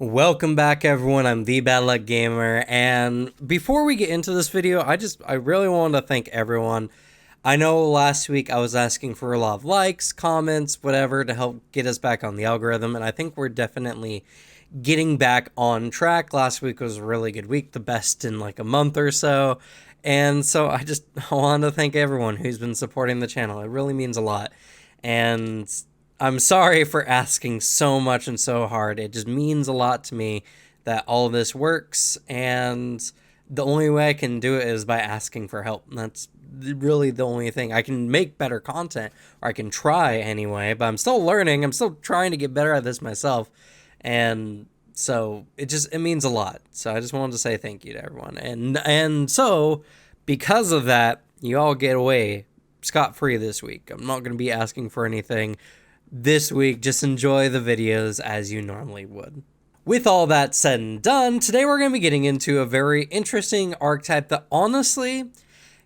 Welcome back, everyone. I'm the Bad Luck Gamer, and before we get into this video, I really want to thank everyone. I know last week I was asking for a lot of likes, comments, whatever to help get us back on the algorithm, and I think we're definitely getting back on track. Last week was a really good week, the best in like a month or so. And so I just want to thank everyone who's been supporting the channel. It really means a lot. And I'm sorry for asking so much and so hard. It just means a lot to me that all of this works, and the only way I can do it is by asking for help. That's really the only thing. I can make better content, or I can try anyway, but I'm still learning. I'm still trying to get better at this myself. And so it means a lot. So I just wanted to say thank you to everyone. And so because of that, you all get away scot-free this week. I'm not going to be asking for anything this week. Just enjoy the videos as you normally would. With all that said and done, today we're going to be getting into a very interesting archetype that honestly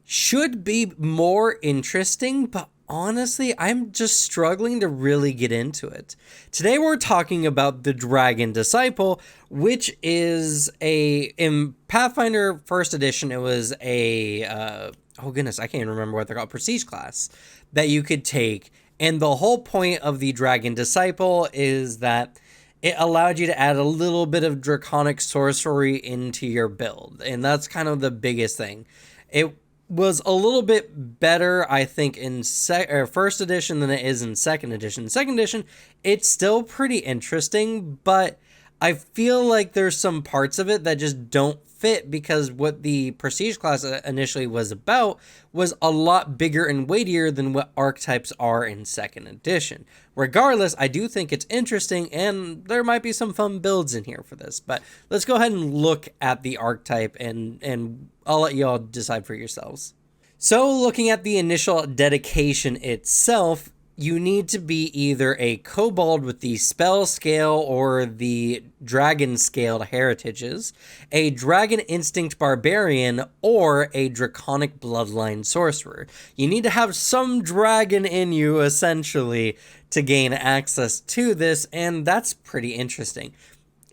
should be more interesting, but honestly, I'm just struggling to really get into it. Today we're talking about the Dragon Disciple, which is in Pathfinder 1st edition, it was oh goodness, I can't even remember what they're called, prestige class that you could take. And the whole point of the Dragon Disciple is that it allowed you to add a little bit of draconic sorcery into your build. And that's kind of the biggest thing. It was a little bit better, I think, in first edition than it is in second edition. Second edition, it's still pretty interesting, but I feel like there's some parts of it that just don't fit, because what the prestige class initially was about was a lot bigger and weightier than what archetypes are in second edition. Regardless, I do think it's interesting, and there might be some fun builds in here for this, but let's go ahead and look at the archetype, and I'll let you all decide for yourselves. So looking at the initial dedication itself, you need to be either a kobold with the spell scale or the dragon scaled heritages, a dragon instinct barbarian, or a draconic bloodline sorcerer. You need to have some dragon in you, essentially, to gain access to this, and that's pretty interesting.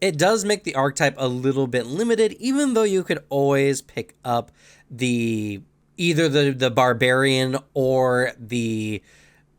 It does make the archetype a little bit limited, even though you could always pick up either the barbarian or the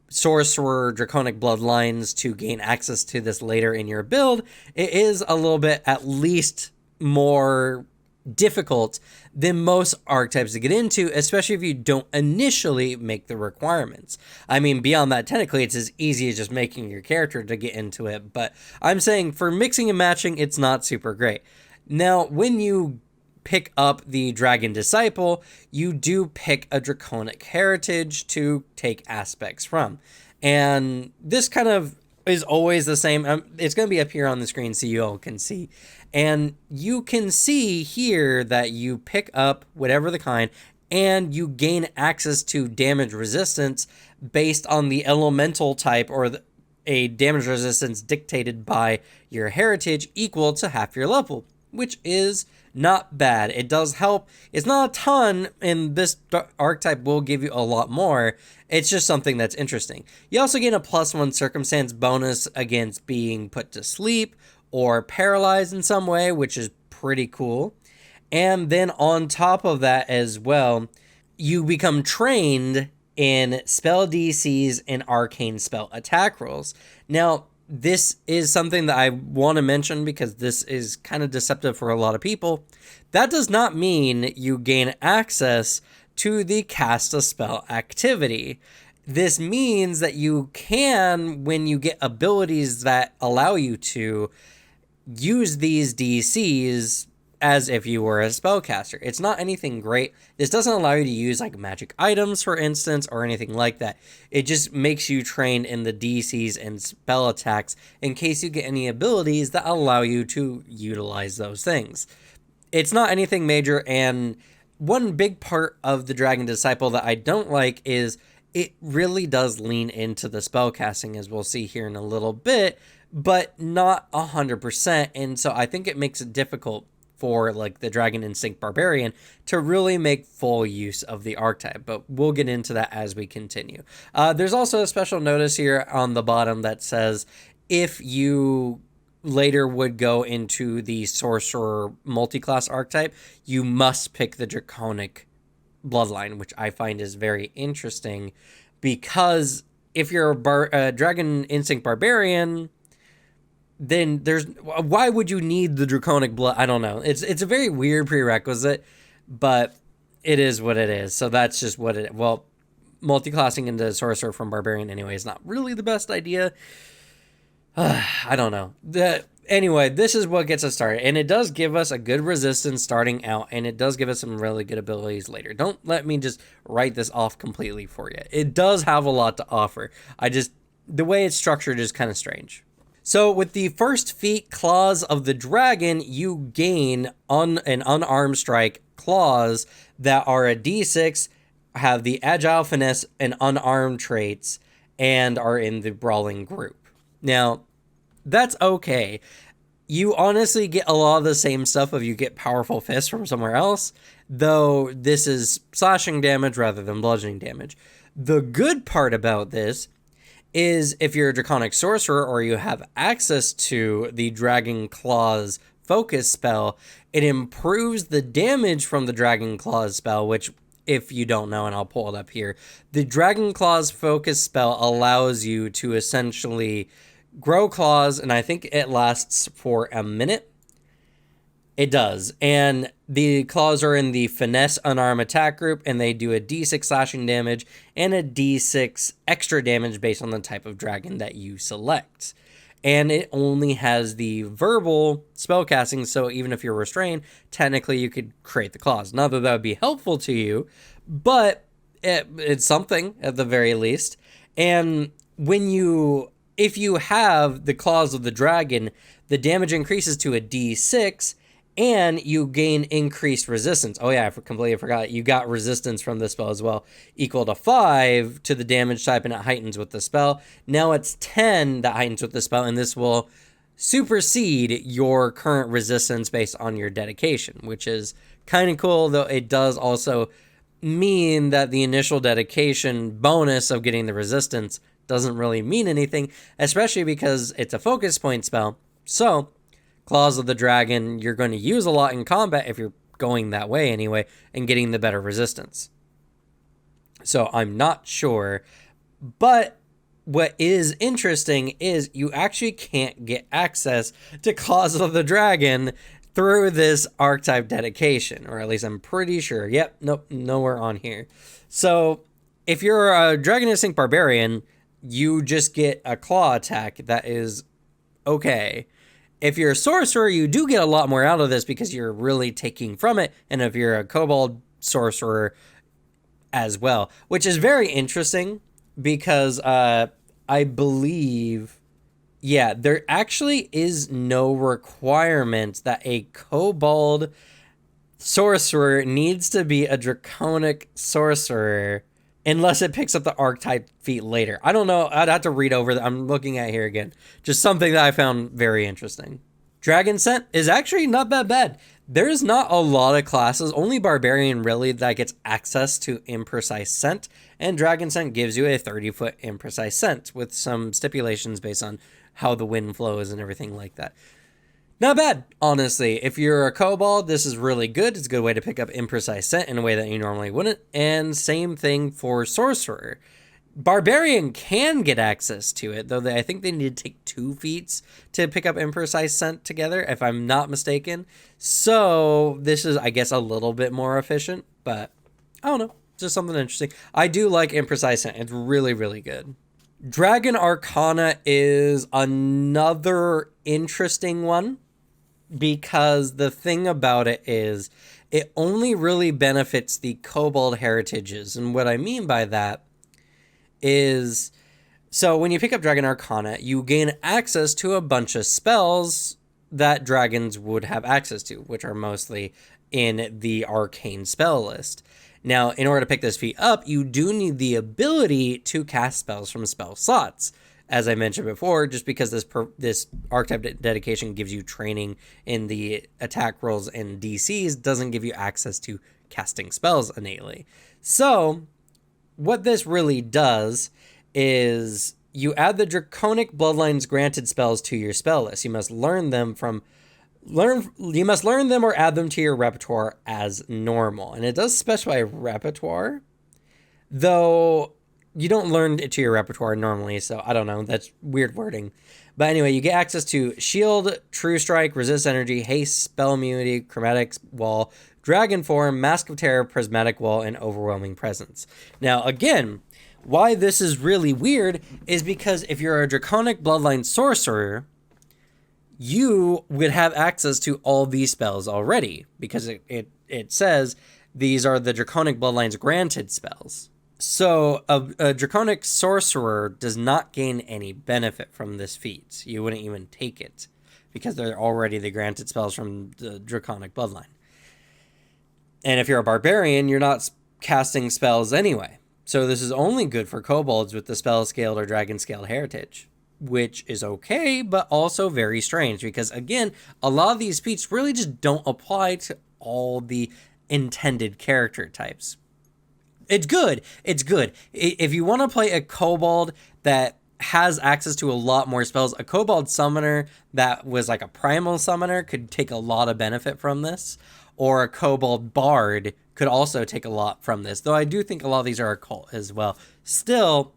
sorcerer draconic bloodlines to gain access to this later in your build. It is a little bit at least more difficult than most archetypes to get into, especially if you don't initially make the requirements. I mean, beyond that, technically it's as easy as just making your character to get into it, but I'm saying for mixing and matching, it's not super great. Now, when you pick up the Dragon Disciple, you do pick a Draconic Heritage to take aspects from. And this kind of is always the same. It's going to be up here on the screen so you all can see. And you can see here that you pick up whatever the kind, and you gain access to damage resistance based on the elemental type, or a damage resistance dictated by your heritage equal to half your level, which is not bad. It does help. It's not a ton, and this archetype will give you a lot more. It's just something that's interesting. You also gain a +1 circumstance bonus against being put to sleep or paralyzed in some way, which is pretty cool. And then on top of that as well, you become trained in spell DCs and arcane spell attack rolls. Now, this is something that I want to mention because this is kind of deceptive for a lot of people. That does not mean you gain access to the cast a spell activity. This means that you can, when you get abilities that allow you to use these DCs as if you were a spellcaster. It's not anything great. This doesn't allow you to use like magic items, for instance, or anything like that. It just makes you trained in the DCs and spell attacks in case you get any abilities that allow you to utilize those things. It's not anything major, and one big part of the Dragon Disciple that I don't like is it really does lean into the spellcasting, as we'll see here in a little bit, but not 100%, and so I think it makes it difficult for like the Dragon Instinct Barbarian to really make full use of the archetype, but we'll get into that as we continue. There's also a special notice here on the bottom that says if you later would go into the sorcerer multi-class archetype, you must pick the Draconic bloodline, which I find is very interesting, because if you're a Dragon Instinct Barbarian, then why would you need the Draconic blood? I don't know. It's a very weird prerequisite, but it is what it is. So that's just what it. Well, multi-classing into Sorcerer from Barbarian anyway is not really the best idea. I don't know. Anyway, this is what gets us started, and it does give us a good resistance starting out, and it does give us some really good abilities later. Don't let me just write this off completely for you. It does have a lot to offer. The way it's structured is kind of strange. So with the first feat, Claws of the Dragon, you gain an unarmed strike claws that are a d6, have the agile, finesse, and unarmed traits, and are in the brawling group. Now, that's okay. You honestly get a lot of the same stuff if you get powerful fists from somewhere else, though this is slashing damage rather than bludgeoning damage. The good part about this is if you're a Draconic Sorcerer or you have access to the Dragon Claws focus spell, it improves the damage from the Dragon Claws spell, which, if you don't know, and I'll pull it up here, the Dragon Claws focus spell allows you to essentially grow claws, and I think it lasts for a minute. It does. And the claws are in the finesse unarmed attack group, and they do a d6 slashing damage and a d6 extra damage based on the type of dragon that you select. And it only has the verbal spellcasting, so even if you're restrained, technically you could create the claws. Not that that would be helpful to you, but it's something at the very least. And if you have the Claws of the Dragon, the damage increases to a d6, and you gain increased resistance. Oh yeah, I completely forgot. You got resistance from the spell as well, equal to 5 to the damage type, and it heightens with the spell. Now it's 10 that heightens with the spell, and this will supersede your current resistance based on your dedication, which is kind of cool, though it does also mean that the initial dedication bonus of getting the resistance doesn't really mean anything, especially because it's a focus point spell. So Claws of the Dragon, you're going to use a lot in combat if you're going that way anyway, and getting the better resistance. So I'm not sure, but what is interesting is you actually can't get access to Claws of the Dragon through this archetype dedication, or at least I'm pretty sure. Yep, nope, nowhere on here. So if you're a Dragon Instinct Barbarian, you just get a claw attack that is okay. If you're a sorcerer, you do get a lot more out of this because you're really taking from it. And if you're a kobold sorcerer as well, which is very interesting because I believe, yeah, there actually is no requirement that a kobold sorcerer needs to be a draconic sorcerer unless it picks up the archetype feat later. I don't know. I'd have to read over that. I'm looking at here again. Just something that I found very interesting. Dragon Scent is actually not that bad. There's not a lot of classes, only Barbarian really, that gets access to Imprecise Scent, and Dragon Scent gives you a 30-foot Imprecise Scent with some stipulations based on how the wind flows and everything like that. Not bad, honestly. If you're a kobold, this is really good. It's a good way to pick up Imprecise Scent in a way that you normally wouldn't. And same thing for Sorcerer. Barbarian can get access to it, though I think they need to take 2 feats to pick up Imprecise Scent together, if I'm not mistaken. So this is, I guess, a little bit more efficient, but I don't know. Just something interesting. I do like Imprecise Scent. It's really, really good. Dragon Arcana is another interesting one, because the thing about it is it only really benefits the kobold heritages. And what I mean by that is, so when you pick up Dragon Arcana, you gain access to a bunch of spells that dragons would have access to, which are mostly in the arcane spell list. Now, in order to pick this feat up, you do need the ability to cast spells from spell slots. As I mentioned before, just because this archetype dedication gives you training in the attack rolls and DCs, doesn't give you access to casting spells innately. So what this really does is You add the Draconic Bloodlines granted spells to your spell list. You must learn them or add them to your repertoire as normal. And it does specify repertoire, though you don't learn it to your repertoire normally, so I don't know. That's weird wording. But anyway, you get access to Shield, True Strike, Resist Energy, Haste, Spell Immunity, Chromatic Wall, Dragon Form, Mask of Terror, Prismatic Wall, and Overwhelming Presence. Now, again, why this is really weird is because if you're a Draconic Bloodline Sorcerer, you would have access to all these spells already, because it says these are the Draconic Bloodlines granted spells. So a Draconic Sorcerer does not gain any benefit from this feat. You wouldn't even take it, because they're already the granted spells from the Draconic Bloodline. And if you're a Barbarian, you're not casting spells anyway. So this is only good for kobolds with the spell scaled or dragon scaled heritage, which is okay, but also very strange, because again, a lot of these feats really just don't apply to all the intended character types. It's good. It's good. If you want to play a kobold that has access to a lot more spells, a kobold summoner that was like a primal summoner could take a lot of benefit from this, or a kobold bard could also take a lot from this, though I do think a lot of these are occult as well. Still,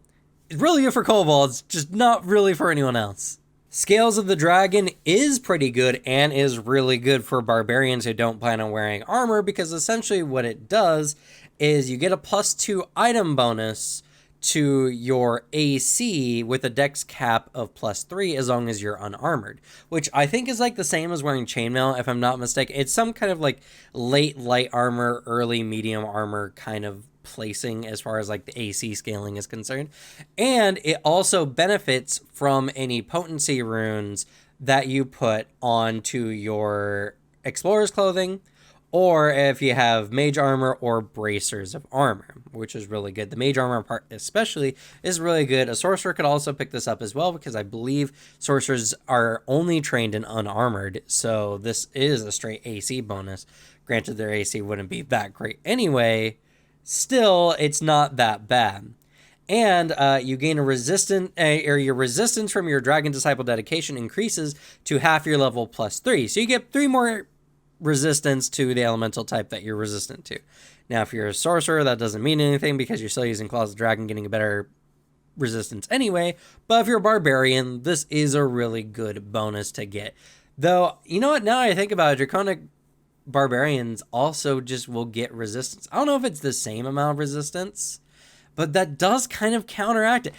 it's really good for kobolds, just not really for anyone else. Scales of the Dragon is pretty good and is really good for barbarians who don't plan on wearing armor, because essentially what it does is you get a +2 item bonus to your AC with a dex cap of +3 as long as you're unarmored, which I think is like the same as wearing chainmail, if I'm not mistaken. It's some kind of like late light armor, early medium armor kind of placing as far as like the AC scaling is concerned. And it also benefits from any potency runes that you put onto your explorer's clothing, or if you have mage armor or bracers of armor, which is really good. The mage armor part especially is really good. A sorcerer could also pick this up as well, because I believe sorcerers are only trained in unarmored, so this is a straight AC bonus. Granted, their AC wouldn't be that great anyway. Still, it's not that bad. And you gain a resistance, or your resistance from your Dragon Disciple dedication increases to half your level +3. So you get 3 more resistance to the elemental type that you're resistant to. Now, if you're a sorcerer, that doesn't mean anything, because you're still using Claws of Dragon, getting a better resistance anyway. But if you're a barbarian, this is a really good bonus to get. Though, you know what, now I think about it, Draconic barbarians also just will get resistance. I don't know if it's the same amount of resistance, but that does kind of counteract it.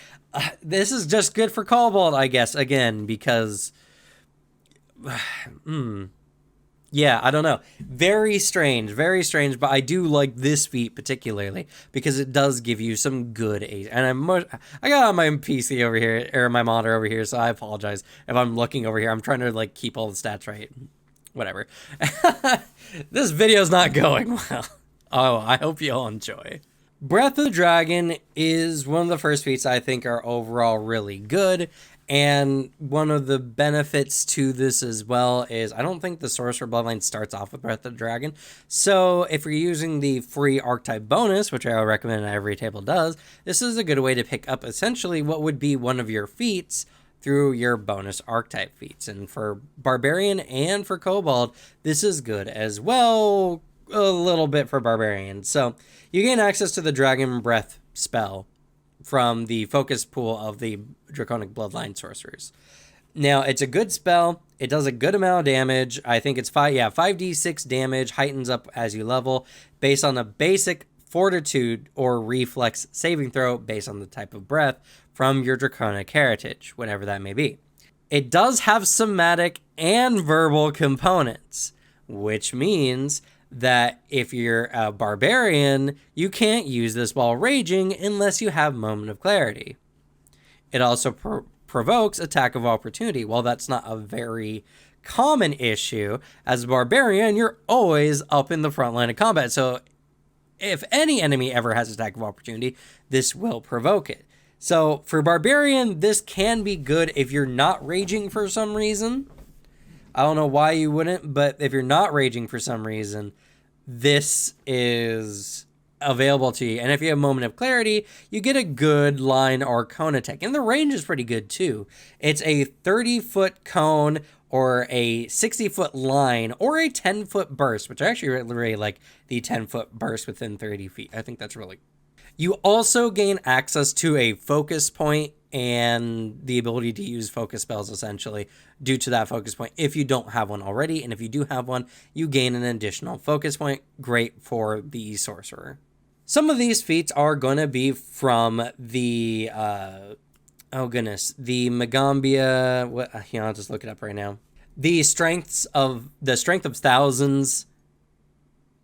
This is just good for kobold, I guess, again, because yeah, I don't know. Very strange, but I do like this feat particularly because it does give you some good AC. And I got on my PC over here, or my monitor over here, so I apologize if I'm looking over here. I'm trying to like keep all the stats right. Whatever. This video's not going well. Oh, I hope you all enjoy. Breath of the Dragon is one of the first feats I think are overall really good. And one of the benefits to this as well is I don't think the Sorcerer Bloodline starts off with Breath of the Dragon. So if you're using the free archetype bonus, which I would recommend every table does, this is a good way to pick up essentially what would be one of your feats through your bonus archetype feats. And for Barbarian and for Kobold, this is good as well, a little bit for Barbarian. So you gain access to the Dragon Breath spell from the focus pool of the Draconic Bloodline sorcerers. Now, it's a good spell. It does a good amount of damage. I think it's 5d6 damage, heightens up as you level, based on a basic fortitude or reflex saving throw based on the type of breath from your Draconic Heritage, whatever that may be. It does have somatic and verbal components, which means that if you're a barbarian, you can't use this while raging unless you have Moment of Clarity. It also provokes attack of opportunity. While that's not a very common issue, as a barbarian, you're always up in the front line of combat. So if any enemy ever has attack of opportunity, this will provoke it. So for barbarian, this can be good if you're not raging for some reason. I don't know why you wouldn't, but if you're not raging for some reason, this is available to you. And if you have Moment of Clarity, you get a good line Arcana tech. And the range is pretty good too. It's a 30-foot cone or a 60-foot line or a 10-foot burst, which I actually really like the 10-foot burst within 30 feet. I think that's really cool. You also gain access to a focus point and the ability to use focus spells essentially due to that focus point if you don't have one already. And if you do have one, you gain an additional focus point. Great for the sorcerer. Some of these feats are going to be from the, the Megambia, I'll just look it up right now. The Strength of Thousands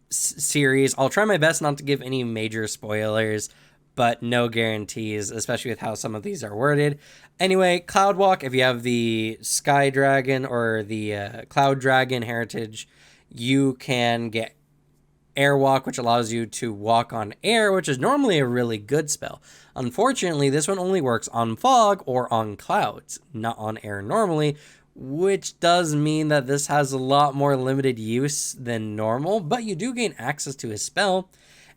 series. I'll try my best not to give any major spoilers, but no guarantees, especially with how some of these are worded. Anyway, Cloudwalk, if you have the Sky Dragon or the Cloud Dragon Heritage, you can get Airwalk, which allows you to walk on air, which is normally a really good spell. Unfortunately, this one only works on fog or on clouds, not on air normally, which does mean that this has a lot more limited use than normal, but you do gain access to his spell,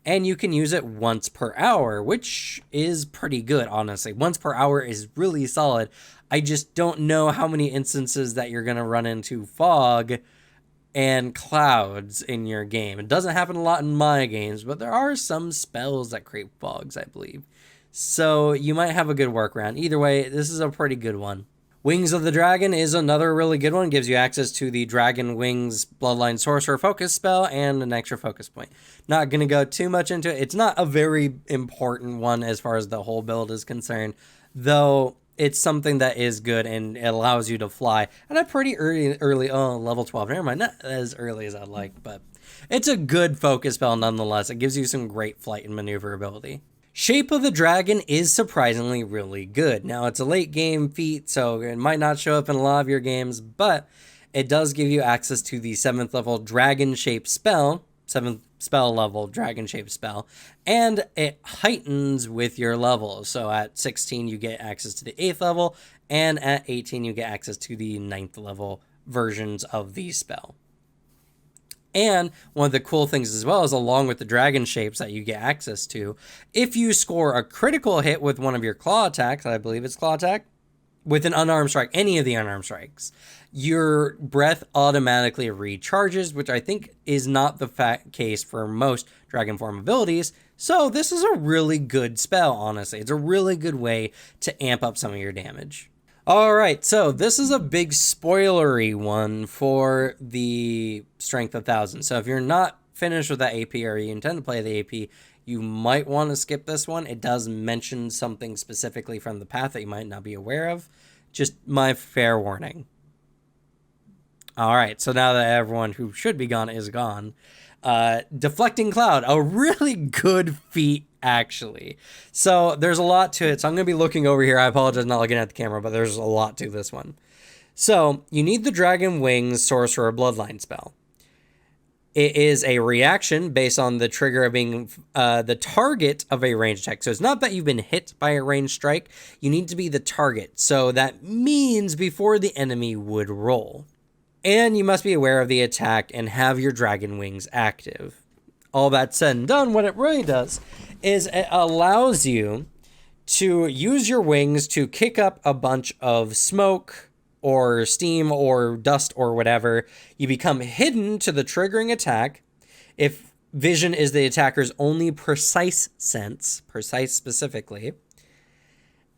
and you can use it once per hour, which is pretty good, honestly. Once per hour is really solid. I just don't know how many instances that you're going to run into fog and clouds in your game. It doesn't happen a lot in my games, but there are some spells that create fogs, I believe. So you might have a good workaround. Either way, this is a pretty good one. Wings of the Dragon is another really good one. Gives you access to the Dragon Wings Bloodline Sorcerer focus spell and an extra focus point. Not going to go too much into it. It's not a very important one as far as the whole build is concerned, though it's something that is good and it allows you to fly at a pretty early level 12. Never mind, not as early as I'd like, but it's a good focus spell nonetheless. It gives you some great flight and maneuverability. Shape of the Dragon is surprisingly really good. Now, it's a late game feat, so it might not show up in a lot of your games, but it does give you access to the 7th level Dragon Shape spell, 7th spell level Dragon Shape spell, and it heightens with your level. So at 16, you get access to the 8th level, and at 18, you get access to the 9th level versions of the spell. And one of the cool things as well is along with the dragon shapes that you get access to, if you score a critical hit with one of your claw attacks, I believe it's claw attack, with an unarmed strike, any of the unarmed strikes, your breath automatically recharges, which I think is not the case for most dragon form abilities. So this is a really good spell, honestly. It's a really good way to amp up some of your damage. All right, so this is a big spoilery one for the Strength of Thousands. So if you're not finished with that AP or you intend to play the AP, you might want to skip this one. It does mention something specifically from the path that you might not be aware of. Just my fair warning. All right, so now that everyone who should be gone is gone, Deflecting Cloud, a really good feat, actually. So there's a lot to it. So I'm going to be looking over here. I apologize not looking at the camera, but there's a lot to this one. So you need the Dragon Wings Sorcerer Bloodline spell. It is a reaction based on the trigger of being the target of a ranged attack. So it's not that you've been hit by a ranged strike. You need to be the target. So that means before the enemy would roll. And you must be aware of the attack and have your Dragon Wings active. All that said and done, what it really does is it allows you to use your wings to kick up a bunch of smoke or steam or dust or whatever. You become hidden to the triggering attack. If vision is the attacker's only precise sense, precise specifically.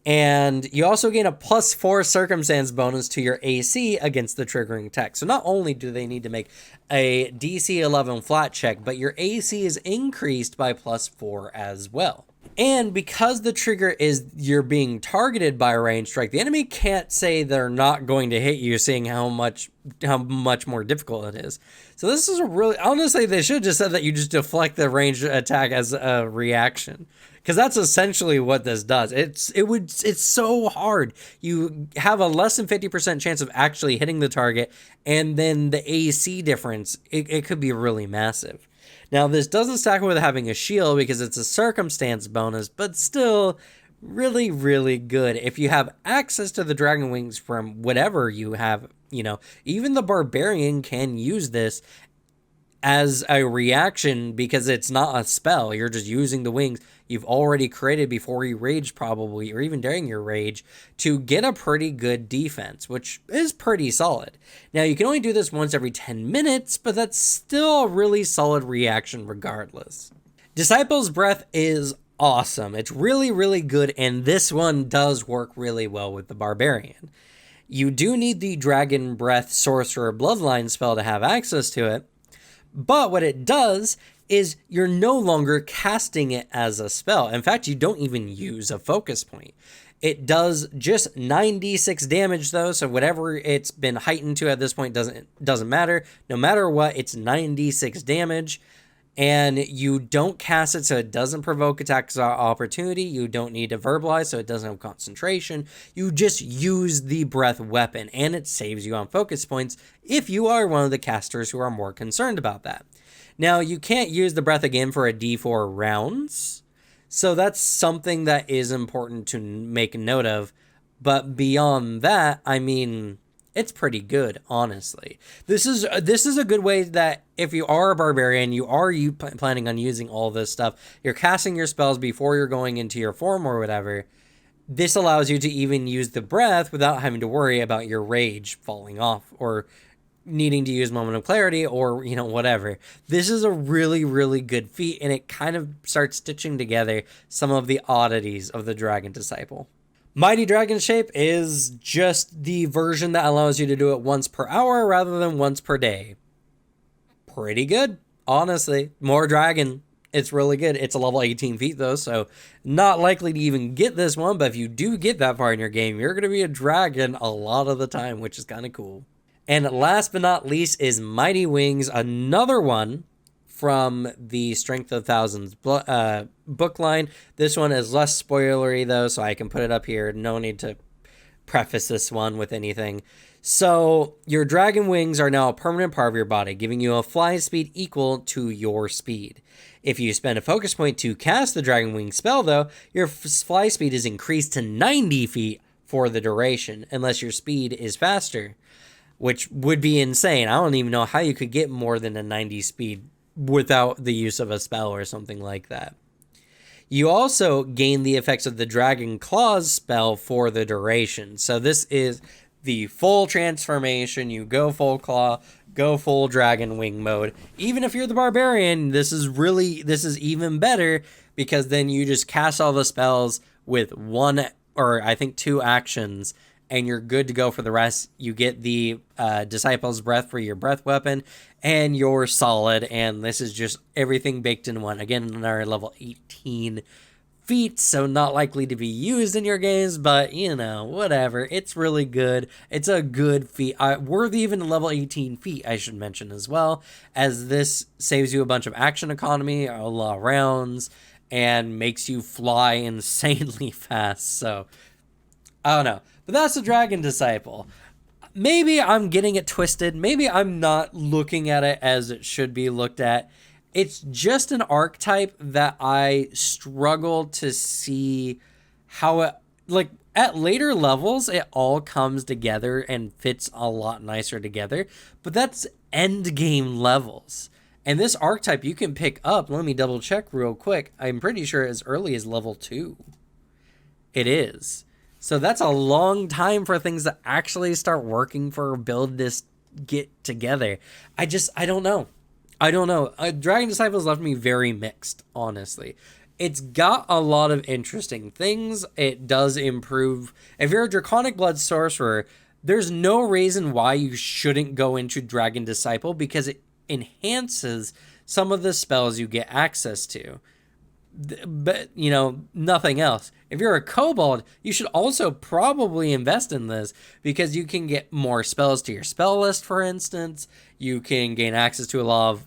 And you also gain a +4 circumstance bonus to your AC against the triggering attack. So not only do they need to make a DC 11 flat check, but your AC is increased by +4 as well. And because the trigger is you're being targeted by a ranged strike, the enemy can't say they're not going to hit you, seeing how much more difficult it is. So this is a really, honestly, they should have just said that you just deflect the ranged attack as a reaction. Because that's essentially what this does. It's so hard. You have a less than 50% chance of actually hitting the target, and then the AC difference, it could be really massive. Now, this doesn't stack with having a shield because it's a circumstance bonus, but still really, really good. If you have access to the Dragon Wings from whatever you have, even the Barbarian can use this. as a reaction, because it's not a spell, you're just using the wings you've already created before you rage, probably, or even during your rage, to get a pretty good defense, which is pretty solid. Now, you can only do this once every 10 minutes, but that's still a really solid reaction regardless. Disciple's Breath is awesome. It's really, really good, and this one does work really well with the Barbarian. You do need the Dragon Breath Sorcerer Bloodline spell to have access to it, but what it does is you're no longer casting it as a spell. In fact, you don't even use a focus point. It does just 9d6 damage though, so whatever it's been heightened to at this point doesn't matter. No matter what, it's 9d6 damage, and you don't cast it so it doesn't provoke attacks of opportunity. You don't need to verbalize so it doesn't have concentration. You just use the breath weapon, and it saves you on focus points if you are one of the casters who are more concerned about that. Now, you can't use the breath again for a d4 rounds, so that's something that is important to make note of. But beyond that, I mean, it's pretty good, honestly. This is a good way that if you are a barbarian, you are planning on using all this stuff, you're casting your spells before you're going into your form or whatever. This allows you to even use the breath without having to worry about your rage falling off or needing to use Moment of Clarity or, whatever. This is a really, really good feat, and it kind of starts stitching together some of the oddities of the Dragon Disciple. Mighty Dragon Shape is just the version that allows you to do it once per hour rather than once per day. Pretty good, honestly. More dragon. It's really good. It's a level 18 feat though, so not likely to even get this one, but if you do get that far in your game, you're going to be a dragon a lot of the time, which is kind of cool. And last but not least is Mighty Wings, another one from the Strength of Thousands book line. This one is less spoilery though, so I can put it up here. No need to preface this one with anything. So your dragon wings are now a permanent part of your body, giving you a fly speed equal to your speed. If you spend a focus point to cast the dragon wing spell though, your fly speed is increased to 90 feet for the duration, unless your speed is faster, which would be insane. I don't even know how you could get more than a 90 speed without the use of a spell or something like that. You also gain the effects of the Dragon Claws spell for the duration. So this is the full transformation. You go full claw, go full dragon wing mode. Even if you're the barbarian, this is even better, because then you just cast all the spells with one or I think two actions, and you're good to go for the rest. You get the Disciple's Breath for your breath weapon, and you're solid, and this is just everything baked in one. Again, another level 18 feat, so not likely to be used in your games, but, whatever. It's really good. It's a good feat. Worthy even level 18 feat, I should mention as well, as this saves you a bunch of action economy, a lot of rounds, and makes you fly insanely fast, so I don't know. But that's the Dragon Disciple. Maybe I'm getting it twisted. Maybe I'm not looking at it as it should be looked at. It's just an archetype that I struggle to see how it, at later levels, it all comes together and fits a lot nicer together. But that's end game levels. And this archetype you can pick up, let me double check real quick. I'm pretty sure as early as level 2. It is. So that's a long time for things to actually start working for a build this get together. I don't know. Dragon Disciples left me very mixed, honestly. It's got a lot of interesting things. It does improve. If you're a Draconic Blood Sorcerer, there's no reason why you shouldn't go into Dragon Disciple, because it enhances some of the spells you get access to. But, nothing else. If you're a kobold, you should also probably invest in this, because you can get more spells to your spell list, for instance. You can gain access to a lot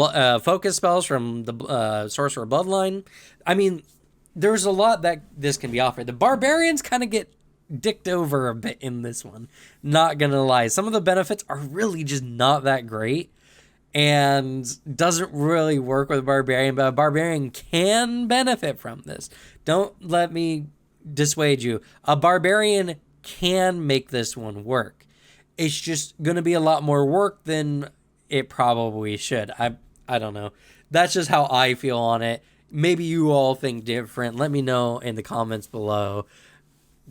of focus spells from the Sorcerer Bloodline. I mean, there's a lot that this can be offered. The barbarians kind of get dicked over a bit in this one. Not gonna lie. Some of the benefits are really just not that great, and doesn't really work with a barbarian, but a barbarian can benefit from this. Don't let me dissuade you. A barbarian can make this one work. It's just going to be a lot more work than it probably should. I don't know. That's just how I feel on it. Maybe you all think different. Let me know in the comments below.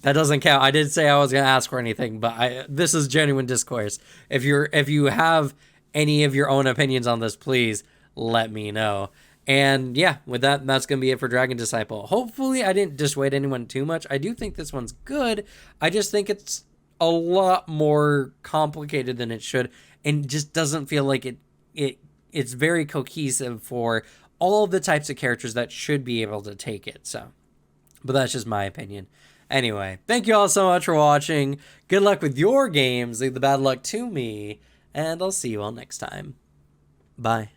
That doesn't count. I didn't say I was gonna ask for anything, but this is genuine discourse. If you have any of your own opinions on this, please let me know. And yeah, with that, that's gonna be it for Dragon Disciple. Hopefully, I didn't dissuade anyone too much. I do think this one's good. I just think it's a lot more complicated than it should, and just doesn't feel like it's very cohesive for all of the types of characters that should be able to take it. So, but that's just my opinion. Anyway, thank you all so much for watching. Good luck with your games. Leave the bad luck to me, and I'll see you all next time. Bye.